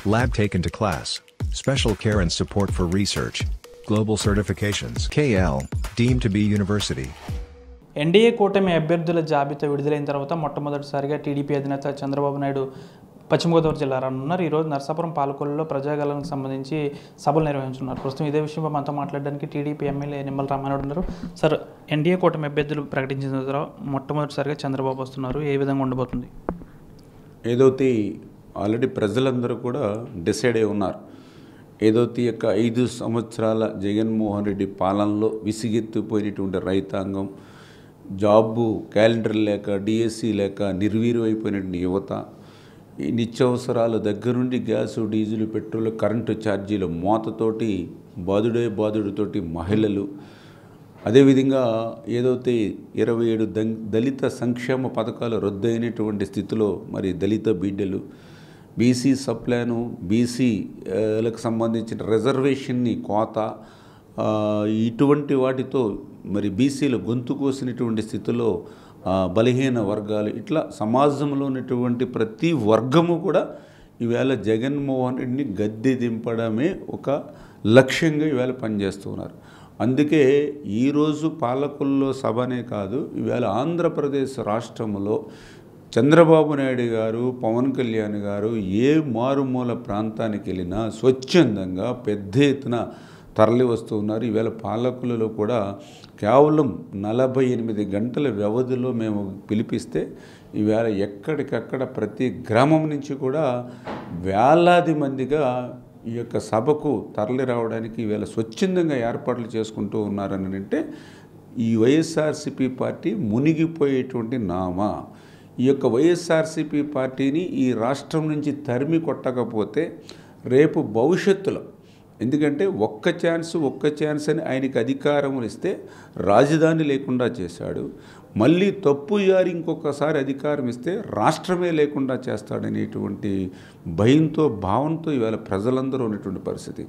Lab taken to class. Special care and support for research. Global certifications. KL, deemed to be university. NDA కూటమి అభ్యర్థుల జాబితా విడుదలైన తర్వాత మొట్టమొదటిసారిగా టీడీపీ అధినేత చంద్రబాబు నాయుడు పశ్చిమ గోదావరి జిల్లా రానున్నారు. ఈరోజు నర్సాపురం పాలకొల్లులో ప్రజాగళానికి సంబంధించి సభలు నిర్వహించున్నారు. ప్రస్తుతం ఇదే విషయంలో మనతో మాట్లాడడానికి టీడీపీ ఎమ్మెల్యే నిమ్మల రామారావు ఉన్నారు. సార్, ఎన్డీఏ కూటమి అభ్యర్థులు ప్రకటించిన తర్వాత మొట్టమొదటిసారిగా చంద్రబాబు వస్తున్నారు. ఏ విధంగా ఉండబోతుంది? ఏదైతే ఆల్రెడీ ప్రజలందరూ కూడా డిసైడ్ అయి ఉన్నారు. ఏదైతే యొక్క 5 సంవత్సరాల జగన్మోహన్ రెడ్డి పాలనలో విసిగెత్తిపోయినటువంటి రైతాంగం, జాబు క్యాలెండర్ లేక, డిఎస్సి లేక నిర్వీర్యం అయిపోయినటువంటి యువత, ఈ నిత్యావసరాల దగ్గర నుండి గ్యాసు, డీజిల్, పెట్రోల్, కరెంటు ఛార్జీలు మోతతోటి బాదుడుతోటి మహిళలు, అదేవిధంగా ఏదైతే 27 దళిత సంక్షేమ పథకాలు రద్దయినటువంటి స్థితిలో మరి దళిత బిడ్డలు, బీసీ సప్లాను, బీసీలకు సంబంధించిన రిజర్వేషన్ని కోత, ఇటువంటి వాటితో మరి బీసీలు గొంతు కోసినటువంటి స్థితిలో బలహీన వర్గాలు, ఇట్లా సమాజంలో ఉన్నటువంటి ప్రతి వర్గము కూడా ఈవేళ జగన్మోహన్ రెడ్డిని గద్దె దింపడమే ఒక లక్ష్యంగా ఈవేళ పనిచేస్తున్నారు. అందుకే ఈరోజు పాలకుల్లో సభనే కాదు, ఈవేళ ఆంధ్రప్రదేశ్ రాష్ట్రంలో చంద్రబాబు నాయుడు గారు, పవన్ కళ్యాణ్ గారు ఏ మారుమూల ప్రాంతానికి వెళ్ళినా స్వచ్ఛందంగా పెద్ద ఎత్తున తరలి వస్తూ ఉన్నారు. ఈవేళ పాలకులలో కూడా కేవలం 48 గంటల వ్యవధిలో మేము పిలిపిస్తే ఈవేళ ఎక్కడికక్కడ ప్రతి గ్రామం నుంచి కూడా వేలాది మందిగా ఈ యొక్క సభకు తరలి రావడానికి ఈవేళ స్వచ్ఛందంగా ఏర్పాట్లు చేసుకుంటూ ఉన్నారని అంటే ఈ వైఎస్ఆర్సీపీ పార్టీ మునిగిపోయేటువంటి నామా. ఈ యొక్క వైఎస్ఆర్సీపీ పార్టీని ఈ రాష్ట్రం నుంచి తరిమి కొట్టకపోతే రేపు భవిష్యత్తులో, ఎందుకంటే ఒక్క ఛాన్స్ అని ఆయనకి అధికారం ఇస్తే రాజధాని లేకుండా చేశాడు, మళ్ళీ తప్పు జారి ఇంకొకసారి అధికారం ఇస్తే రాష్ట్రమే లేకుండా చేస్తాడనేటువంటి భయంతో, భావంతో ఇవాళ ప్రజలందరూ ఉన్నటువంటి పరిస్థితి.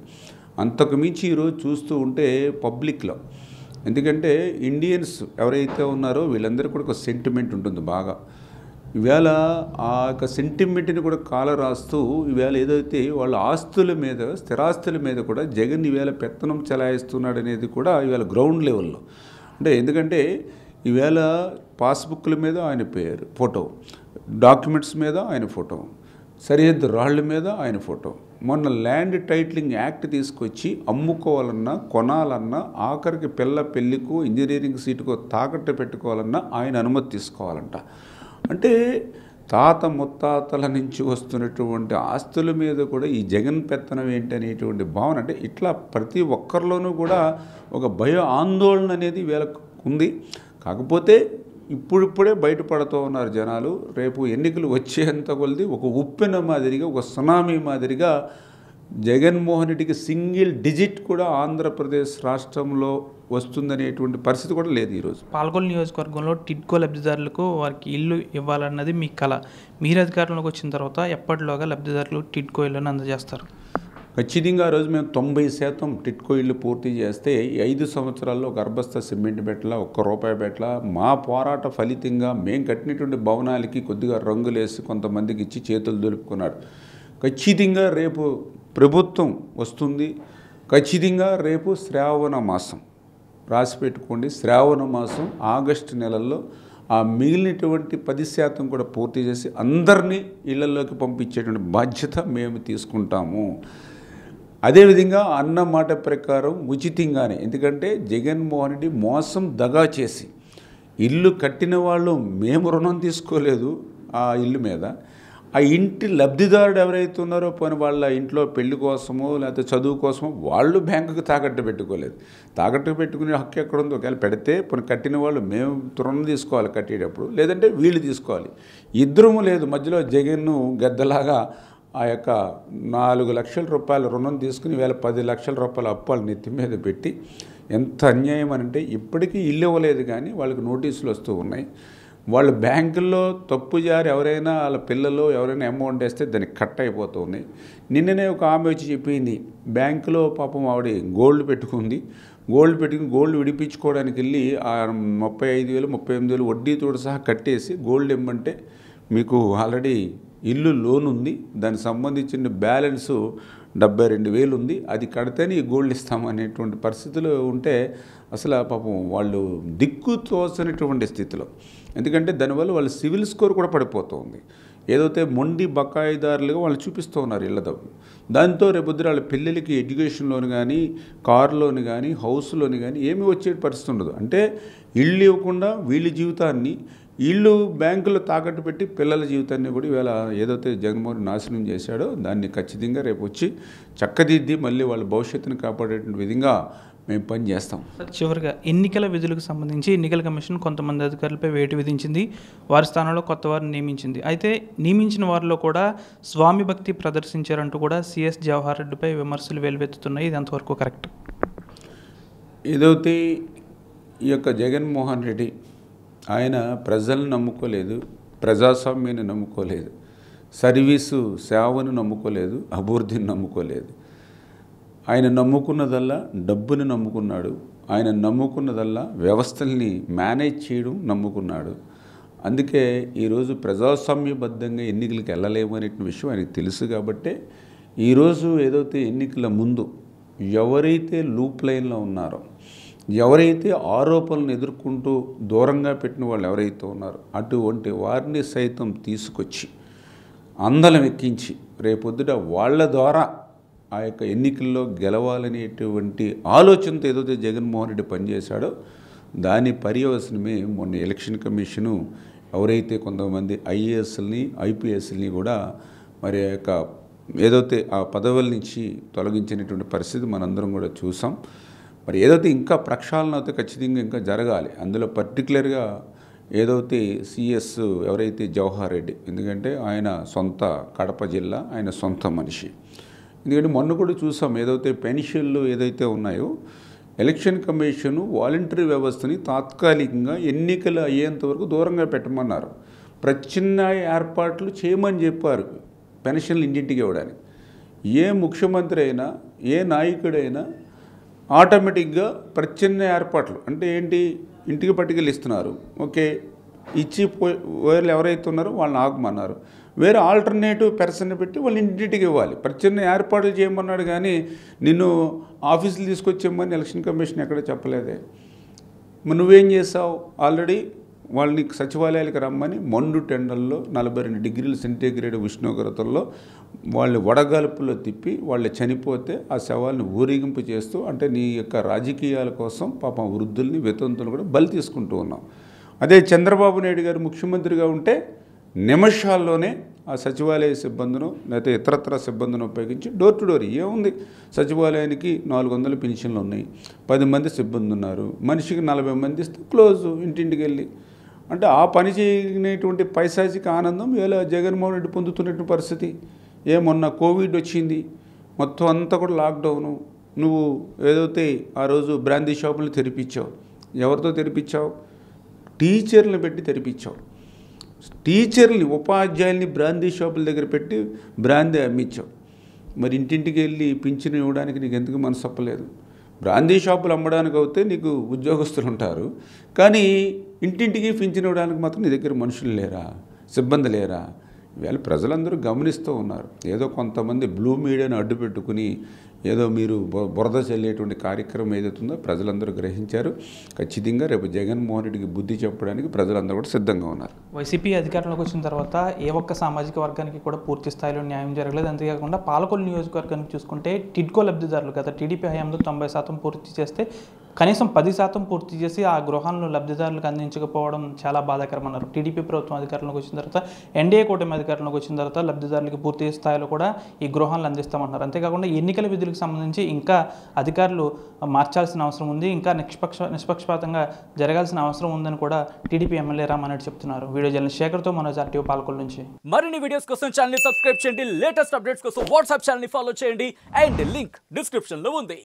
అంతకు మించి ఈరోజు చూస్తూ ఉంటే పబ్లిక్లో, ఎందుకంటే ఇండియన్స్ ఎవరైతే ఉన్నారో వీళ్ళందరికీ కూడా ఒక సెంటిమెంట్ ఉంటుంది బాగా. ఈవేళ ఆ యొక్క సెంటిమెంట్ని కూడా కాలరాస్తూ ఈవేళ ఏదైతే వాళ్ళ ఆస్తుల మీద, స్థిరాస్తుల మీద కూడా జగన్ ఈవేళ పెత్తనం చెలాయిస్తున్నాడు అనేది కూడా ఈవేళ గ్రౌండ్ లెవెల్లో. అంటే ఎందుకంటే ఈవేళ పాస్బుక్ల మీద ఆయన పేరు ఫోటో, డాక్యుమెంట్స్ మీద ఆయన ఫోటో, సరిహద్దు రాళ్ల మీద ఆయన ఫోటో, మొన్న ల్యాండ్ టైటిలింగ్ యాక్ట్ తీసుకొచ్చి అమ్ముకోవాలన్నా, కొనాలన్నా, ఆఖరికి పెళ్ళికో ఇంజనీరింగ్ సీటుకో తాకట్టు పెట్టుకోవాలన్నా ఆయన అనుమతి తీసుకోవాలంట. అంటే తాత ముత్తాతల నుంచి వస్తున్నటువంటి ఆస్తుల మీద కూడా ఈ జగన్ పెత్తనం ఏంటనేటువంటి భావన, అంటే ఇట్లా ప్రతి ఒక్కరిలోనూ కూడా ఒక భయ ఆందోళన అనేది వీళ్ళకు ఉంది. కాకపోతే ఇప్పుడిప్పుడే బయటపడుతూ ఉన్నారు జనాలు. రేపు ఎన్నికలు వచ్చేంత కొలది ఒక ఉప్పెన మాదిరిగా, ఒక సునామీ మాదిరిగా జగన్మోహన్ రెడ్డికి సింగిల్ డిజిట్ కూడా ఆంధ్రప్రదేశ్ రాష్ట్రంలో వస్తుందనేటువంటి పరిస్థితి కూడా లేదు. ఈరోజు పాలకొల్లు నియోజకవర్గంలో టిడ్కో లబ్ధిదారులకు వారికి ఇల్లు ఇవ్వాలన్నది మీ కళ. మీరు అధికారంలోకి వచ్చిన తర్వాత ఎప్పటిలోగా లబ్ధిదారులు టిడ్కో ఇళ్లను అందజేస్తారు? ఖచ్చితంగా ఆ రోజు మేము 90% టిడ్కో ఇళ్ళు పూర్తి చేస్తే 5 సంవత్సరాల్లో ఒక అర్బస్తా సిమెంట్ పెట్టలా, ₹1 పెట్టలా. మా పోరాట ఫలితంగా మేము కట్టినటువంటి భవనాలకి కొద్దిగా రంగులేసి కొంతమందికి ఇచ్చి చేతులు దులుపుకున్నాడు. ఖచ్చితంగా రేపు ప్రభుత్వం వస్తుంది. ఖచ్చితంగా రేపు శ్రావణ మాసం రాసి పెట్టుకోండి. శ్రావణ మాసం ఆగస్టు నెలల్లో ఆ మిగిలినటువంటి 10% కూడా పూర్తి చేసి అందరినీ ఇళ్లలోకి పంపించేటువంటి బాధ్యత మేము తీసుకుంటాము. అదేవిధంగా అన్న మాట ప్రకారం ఉచితంగానే, ఎందుకంటే జగన్మోహన్ రెడ్డి మోసం దగా చేసి ఇల్లు కట్టిన వాళ్ళు మేము రుణం తీసుకోలేదు ఆ ఇల్లు మీద. ఆ ఇంటి లబ్ధిదారుడు ఎవరైతే ఉన్నారో పోనీ వాళ్ళ ఇంట్లో పెళ్లి కోసమో లేకపోతే చదువు కోసమో వాళ్ళు బ్యాంకుకి తాకట్టు పెట్టుకోలేదు. తాకట్టు పెట్టుకునే హక్కు ఎక్కడుందో, ఒకవేళ పెడితే పోనీ కట్టిన వాళ్ళు మేము రుణం తీసుకోవాలి కట్టేటప్పుడు, లేదంటే వీళ్ళు తీసుకోవాలి. ఇద్దరము లేదు, మధ్యలో జగన్ను గద్దలాగా ఆ యొక్క ₹4 లక్షల రుణం తీసుకుని వేళ ₹10 లక్షల అప్పాలు నెత్తి మీద పెట్టి, ఎంత అన్యాయం అని అంటే ఇప్పటికీ ఇల్లు ఇవ్వలేదు కానీ వాళ్ళకి నోటీసులు వస్తూ ఉన్నాయి. వాళ్ళు బ్యాంకుల్లో తప్పు జారి ఎవరైనా వాళ్ళ పిల్లలు ఎవరైనా అమౌంట్ వేస్తే దానికి కట్ అయిపోతూ ఉన్నాయి. నిన్ననే ఒక ఆమె వచ్చి చెప్పింది, బ్యాంకులో పాపం ఆవిడ గోల్డ్ పెట్టుకుని గోల్డ్ విడిపించుకోవడానికి వెళ్ళి ఆ 35,000 38,000 వడ్డీతో సహా కట్టేసి గోల్డ్ ఇమ్మంటే మీకు ఆల్రెడీ ఇల్లు లోన్ ఉంది, దానికి సంబంధించిన బ్యాలెన్సు 72,000 ఉంది, అది కడితేనే ఈ గోల్డ్ ఇస్తామనేటువంటి పరిస్థితులు ఉంటే అసలు పాపం వాళ్ళు దిక్కు తోచనటువంటి స్థితిలో. ఎందుకంటే దానివల్ల వాళ్ళ సివిల్ స్కోర్ కూడా పడిపోతుంది. ఏదైతే మొండి బకాయిదారులుగా వాళ్ళు చూపిస్తూ ఉన్నారు ఇళ్ళతో. దాంతో రేపొద్దున వాళ్ళ పిల్లలకి ఎడ్యుకేషన్ లోన్ కానీ, కార్ లోన్ కానీ, హౌస్ లోన్ కానీ ఏమీ వచ్చే పరిస్థితి ఉండదు. అంటే ఇళ్ళు ఇవ్వకుండా వీళ్ళ జీవితాన్ని ఇళ్ళు బ్యాంకులో తాకట్టు పెట్టి పిల్లల జీవితాన్ని కూడా ఇవాళ ఏదైతే జగన్మోహన్ నాశనం చేశాడో దాన్ని ఖచ్చితంగా రేపు వచ్చి చక్కదిద్ది మళ్ళీ వాళ్ళ భవిష్యత్తును కాపాడేటువంటి విధంగా మేము పని చేస్తాం. చివరిగా ఎన్నికల విధులకు సంబంధించి ఎన్నికల కమిషన్ కొంతమంది అధికారులపై వేటు విధించింది, వారి స్థానంలో కొత్త వారిని నియమించింది. అయితే నియమించిన వారిలో కూడా స్వామి భక్తి ప్రదర్శించారంటూ కూడా సిఎస్ జవహర్ రెడ్డిపై విమర్శలు వెలువెత్తుతున్నాయి. ఇది ఎంతవరకు కరెక్ట్? ఏదైతే ఈ యొక్క జగన్మోహన్ రెడ్డి ఆయన ప్రజలను నమ్ముకోలేదు, ప్రజాస్వామ్యాన్ని నమ్ముకోలేదు, సర్వీసు సేవను నమ్ముకోలేదు, అభివృద్ధిని నమ్ముకోలేదు. ఆయన నమ్ముకున్నదల్లా డబ్బుని నమ్ముకున్నాడు. ఆయన నమ్ముకున్నదల్లా వ్యవస్థల్ని మేనేజ్ చేయడం నమ్ముకున్నాడు. అందుకే ఈరోజు ప్రజాస్వామ్యబద్ధంగా ఎన్నికలకు వెళ్ళలేము అనే విషయం ఆయనకు తెలుసు. కాబట్టే ఈరోజు ఏదైతే ఎన్నికల ముందు ఎవరైతే లూప్ లైన్లో ఉన్నారో, ఎవరైతే ఆరోపణలను ఎదుర్కొంటూ దూరంగా పెట్టిన వాళ్ళు ఎవరైతే ఉన్నారో అటువంటి వారిని సైతం తీసుకొచ్చి అందలం ఎక్కించి రేపొద్దుట వాళ్ళ ద్వారా ఆ యొక్క ఎన్నికల్లో గెలవాలనేటువంటి ఆలోచనతో ఏదైతే జగన్మోహన్ రెడ్డి పనిచేశాడో దాని పర్యవసనమే మొన్న ఎలక్షన్ కమిషను ఎవరైతే కొంతమంది ఐఏఎస్ని ఐపీఎస్ని కూడా మరి యొక్క ఏదైతే ఆ పదవుల నుంచి తొలగించినటువంటి పరిస్థితి మనందరం కూడా చూసాం. మరి ఏదైతే ఇంకా ప్రక్షాళన అయితే ఖచ్చితంగా ఇంకా జరగాలి. అందులో పర్టికులర్గా ఏదైతే సిఎస్ ఎవరైతే జవహర్ రెడ్డి, ఎందుకంటే ఆయన సొంత కడప జిల్లా, ఆయన సొంత మనిషి. ఎందుకంటే మొన్న కూడా చూసాం ఏదైతే పెన్షన్లు ఏదైతే ఉన్నాయో ఎలక్షన్ కమిషను వాలంటరీ వ్యవస్థని తాత్కాలికంగా ఎన్నికలు అయ్యేంత వరకు దూరంగా పెట్టమన్నారు. ప్రత్యామ్నాయ ఏర్పాట్లు చేయమని చెప్పారు పెన్షన్లు ఇంటింటికి ఇవ్వడానికి. ఏ ముఖ్యమంత్రి అయినా ఏ నాయకుడైనా ఆటోమేటిక్గా ప్రత్యామ్నాయ ఏర్పాట్లు అంటే ఏంటి, ఇంటికి పట్టుకెళ్ళి ఇస్తున్నారు, ఓకే, ఇచ్చి వేరే ఎవరైతే ఉన్నారో వాళ్ళని ఆగమన్నారు, వేరే ఆల్టర్నేటివ్ పర్సన్ పెట్టి వాళ్ళు ఇంటింటికి ఇవ్వాలి. ప్రత్యామ్నాయ ఏర్పాట్లు చేయమన్నాడు కానీ నిన్ను ఆఫీసులు తీసుకొచ్చేయమని ఎలక్షన్ కమిషన్ ఎక్కడ చెప్పలేదే. నువ్వేం చేసావు, ఆల్రెడీ వాళ్ళని సచివాలయాలకు రమ్మని మండు టెండల్లో 42 డిగ్రీల సెంటీగ్రేడ్ ఉష్ణోగ్రతల్లో వాళ్ళు వడగాల్పులో తిప్పి వాళ్ళు చనిపోతే ఆ శవాలను ఊరేగింపు చేస్తూ అంటే నీ యొక్క రాజకీయాల కోసం పాపం వృద్ధుల్ని వితంతులు కూడా బలి తీసుకుంటూ ఉన్నాం. అదే చంద్రబాబు నాయుడు గారు ముఖ్యమంత్రిగా ఉంటే నిమిషాల్లోనే ఆ సచివాలయ సిబ్బందిను లేకపోతే ఇతరత్ర సిబ్బందిని ఉపయోగించి డోర్ టు డోర్ ఏముంది, సచివాలయానికి 400 పెన్షన్లు ఉన్నాయి, 10 మంది సిబ్బంది ఉన్నారు, మనిషికి 40 మంది ఇస్తే క్లోజ్ ఇంటింటికి వెళ్ళి. అంటే ఆ పని చేయనటువంటి పైశాచిక ఆనందం ఇలా జగన్మోహన్ రెడ్డి పొందుతున్నటువంటి పరిస్థితి. మొన్న కోవిడ్ వచ్చింది, మొత్తం అంతా కూడా లాక్డౌను, నువ్వు ఏదైతే ఆ రోజు బ్రాందీ షాపులు తెరిపించావు, ఎవరితో తెరిపించావు, టీచర్లను పెట్టి తెరిపించావు. టీచర్ని ఉపాధ్యాయుల్ని బ్రాందీ షాపుల దగ్గర పెట్టి బ్రాందీ అమ్మించావు. మరి ఇంటింటికి వెళ్ళి పింఛను ఇవ్వడానికి నీకు ఎందుకు మనసు ఒప్పలేదు? బ్రాందీ షాపులు అమ్మడానికి అయితే నీకు ఉద్యోగస్తులు ఉంటారు, కానీ ఇంటింటికి పింఛను ఇవ్వడానికి మాత్రం నీ దగ్గర మనుషులు లేరా, సిబ్బంది లేరా? ఇవాళ ప్రజలందరూ గమనిస్తూ ఉన్నారు. ఏదో కొంతమంది బ్లూ మీడియాను అడ్డు పెట్టుకుని ఏదో మీరు బురద చల్లేటువంటి కార్యక్రమం ఏదైతుందో ప్రజలందరూ గ్రహించారు. ఖచ్చితంగా రేపు జగన్మోహన్ రెడ్డికి బుద్ధి చెప్పడానికి ప్రజలందరూ కూడా సిద్ధంగా ఉన్నారు. వైసీపీ అధికారంలోకి వచ్చిన తర్వాత ఏ ఒక్క సామాజిక వర్గానికి కూడా పూర్తి స్థాయిలో న్యాయం జరగలేదు. అంతేకాకుండా పాలకొల్లు నియోజకవర్గానికి చూసుకుంటే టిడ్కో లబ్ధిదారులు గత టీడీపీ హయాంలో 90% పూర్తి చేస్తే కనీసం 10% పూర్తి చేసి ఆ గృహాలను లబ్ధిదారులకు అందించకపోవడం చాలా బాధాకరమన్నారు. టీడీపీ ప్రభుత్వం అధికారంలోకి వచ్చిన తర్వాత ఎన్డీఏ కూటమి అధికారంలోకి వచ్చిన తర్వాత లబ్ధిదారులకు పూర్తి స్థాయిలో కూడా ఈ గృహాలను అందిస్తామంటున్నారు. అంతేకాకుండా ఎన్నికల విధులకు సంబంధించి ఇంకా అధికారులు మార్చాల్సిన అవసరం ఉంది, ఇంకా నిష్పక్షపాతంగా జరగాల్సిన అవసరం ఉందని కూడా టీడీపీ ఎమ్మెల్యే రామారెడ్డి చెప్తున్నారు. వీడియో జర్నలిస్ట్ శేఖర్తో మనోజ్ ఆర్టీఓ పాలకొల్లు నుంచి. మరిన్ని వీడియోస్ కోసం ఛానల్ ని సబ్స్క్రైబ్ చేయండి, లేటెస్ట్ అప్డేట్స్ కోసం వాట్సాప్ ఛానల్ ని ఫాలో చేయండి అండ్ లింక్ డిస్క్రిప్షన్ లో ఉంది.